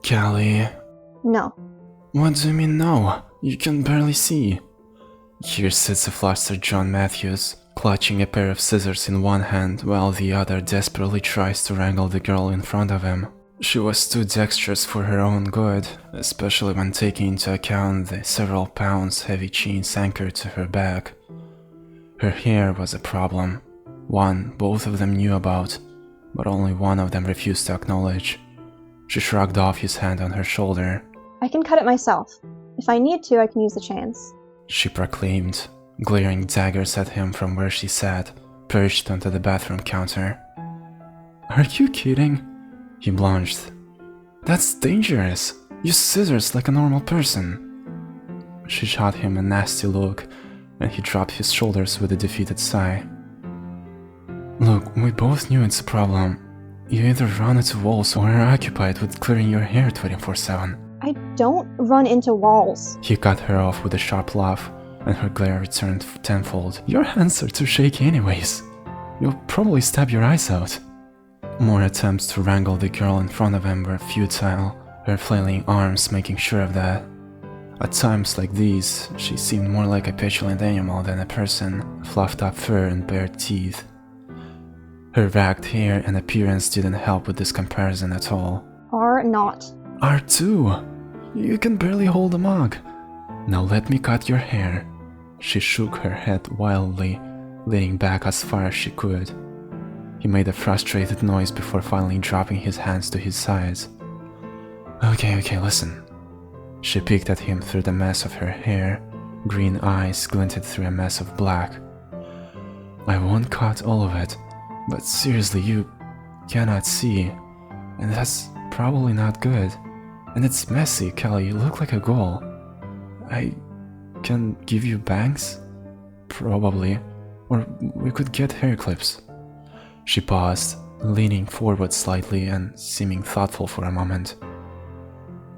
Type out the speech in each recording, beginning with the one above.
Callie, No. what do you mean no? You can barely see. Here sits a flustered John Matthews, clutching a pair of scissors in one hand while the other desperately tries to wrangle the girl in front of him. She was too dexterous for her own good, especially when taking into account the several pounds heavy chains anchored to her back. Her hair was a problem, one both of them knew about, but only one of them refused to acknowledge. She shrugged off his hand on her shoulder. I can cut it myself. If I need to, I can use the chains. She proclaimed, glaring daggers at him from where she sat, perched onto the bathroom counter. Are you kidding? He blanched. That's dangerous. Use scissors like a normal person. She shot him a nasty look, and he dropped his shoulders with a defeated sigh. Look, we both knew it's a problem. You either run into walls or are occupied with clearing your hair 24/7. I don't run into walls. He cut her off with a sharp laugh, and her glare returned tenfold. Your hands are too shaky anyways. You'll probably stab your eyes out. More attempts to wrangle the girl in front of him were futile, her flailing arms making sure of that. At times like these, she seemed more like a petulant animal than a person, fluffed up fur and bared teeth. Her ragged hair and appearance didn't help with this comparison at all. Are not. Are too. You can barely hold a mug. Now let me cut your hair. She shook her head wildly, leaning back as far as she could. He made a frustrated noise before finally dropping his hands to his sides. Okay, listen. She peeked at him through the mess of her hair. Green eyes glinted through a mess of black. I won't cut all of it, but seriously, you cannot see, and that's probably not good. And it's messy, Callie, you look like a ghoul. I can give you bangs? Probably. Or we could get hair clips. She paused, leaning forward slightly and seeming thoughtful for a moment.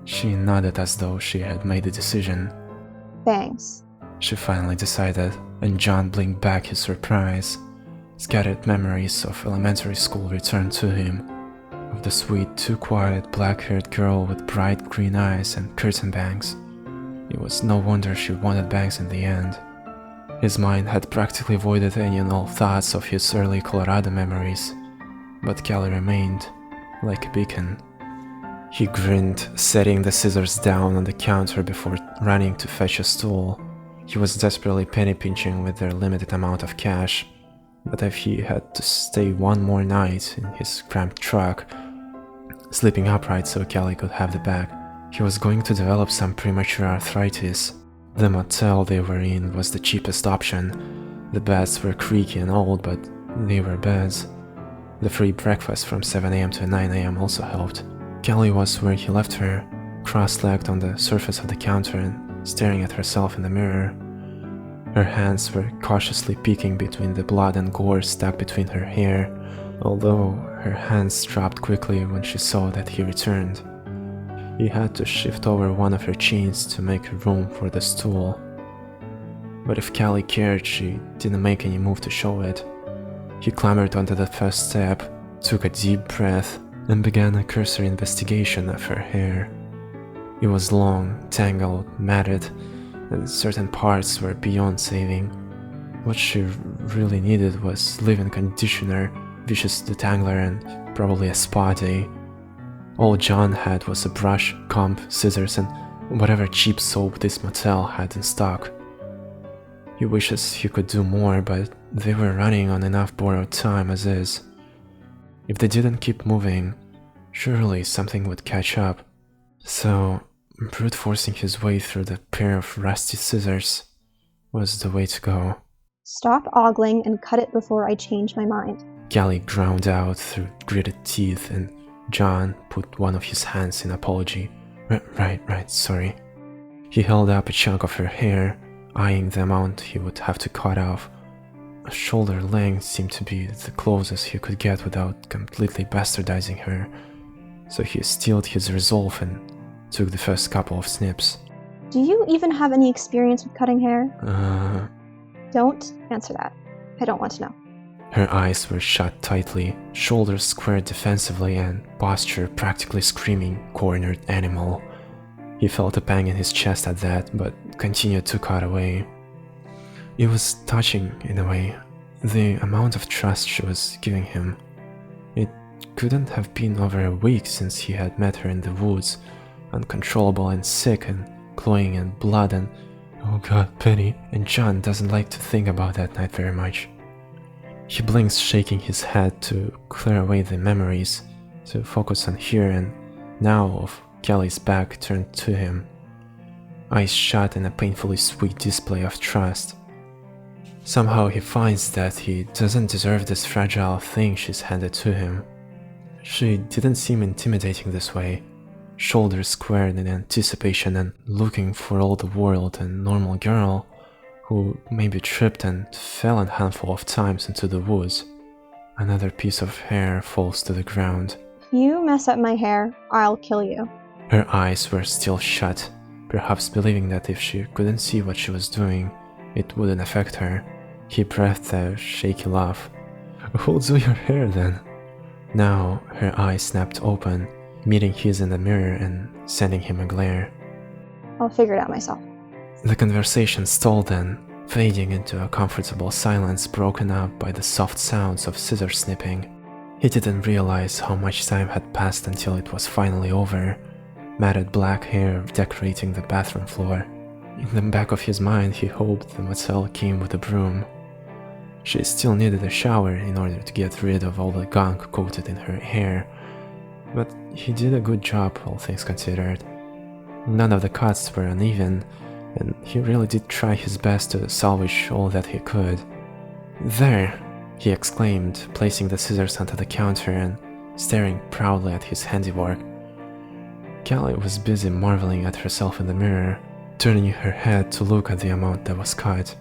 She nodded as though she had made a decision. Bangs. She finally decided, and John blinked back his surprise. Scattered memories of elementary school returned to him, of the sweet, too quiet, black-haired girl with bright green eyes and curtain bangs. It was no wonder she wanted bangs in the end. His mind had practically avoided any and all thoughts of his early Colorado memories, but Callie remained, like a beacon. He grinned, setting the scissors down on the counter before running to fetch a stool. He was desperately penny-pinching with their limited amount of cash, but if he had to stay one more night in his cramped truck, sleeping upright so Callie could have the bag, he was going to develop some premature arthritis. The motel they were in was the cheapest option. The beds were creaky and old, but they were beds. The free breakfast from 7 a.m. to 9 a.m. also helped. Callie was where he left her, cross-legged on the surface of the counter and staring at herself in the mirror. Her hands were cautiously peeking between the blood and gore stuck between her hair, although her hands dropped quickly when she saw that he returned. He had to shift over one of her chains to make room for the stool. But if Callie cared, she didn't make any move to show it. He clambered onto the first step, took a deep breath, and began a cursory investigation of her hair. It was long, tangled, matted, and certain parts were beyond saving. What she really needed was leave-in conditioner, vicious detangler, and probably a spa day. All John had was a brush, comb, scissors, and whatever cheap soap this motel had in stock. He wishes he could do more, but they were running on enough borrowed time as is. If they didn't keep moving, surely something would catch up. So, brute forcing his way through the pair of rusty scissors was the way to go. Stop ogling and cut it before I change my mind. Callie ground out through gritted teeth, and John put one of his hands in apology. Right, sorry. He held up a chunk of her hair, eyeing the amount he would have to cut off. A shoulder length seemed to be the closest he could get without completely bastardizing her, so he steeled his resolve and took the first couple of snips. Do you even have any experience with cutting hair? Don't answer that. I don't want to know. Her eyes were shut tightly, shoulders squared defensively, and posture practically screaming cornered animal. He felt a pang in his chest at that, but continued to cut away. It was touching in a way, the amount of trust she was giving him. It couldn't have been over a week since he had met her in the woods, uncontrollable and sick and glowing in blood and, oh god, Penny, and John doesn't like to think about that night very much. He blinks, shaking his head to clear away the memories, to focus on here and now of Kelly's back turned to him, eyes shut in a painfully sweet display of trust. Somehow he finds that he doesn't deserve this fragile thing she's handed to him. She didn't seem intimidating this way, shoulders squared in anticipation and looking for all the world a normal girl who maybe tripped and fell a handful of times into the woods. Another piece of hair falls to the ground. If you mess up my hair, I'll kill you. Her eyes were still shut, perhaps believing that if she couldn't see what she was doing, it wouldn't affect her. He breathed a shaky laugh. "Who'll do your hair then?" Now her eyes snapped open, meeting his in the mirror and sending him a glare. I'll figure it out myself. The conversation stalled then, fading into a comfortable silence broken up by the soft sounds of scissor snipping. He didn't realize how much time had passed until it was finally over, matted black hair decorating the bathroom floor. In the back of his mind, he hoped the Mattel came with a broom. She still needed a shower in order to get rid of all the gunk coated in her hair, but he did a good job, all things considered. None of the cuts were uneven, and he really did try his best to salvage all that he could. "There!" he exclaimed, placing the scissors onto the counter and staring proudly at his handiwork. Kelly was busy marveling at herself in the mirror, turning her head to look at the amount that was cut.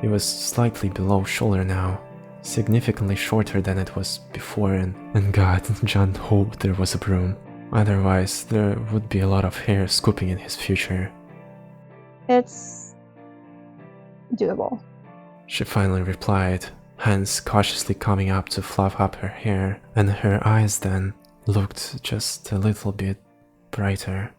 It was slightly below shoulder now, significantly shorter than it was before, and God, John hoped there was a broom. Otherwise, there would be a lot of hair scooping in his future. It's doable. She finally replied, hands cautiously coming up to fluff up her hair, and her eyes then looked just a little bit brighter.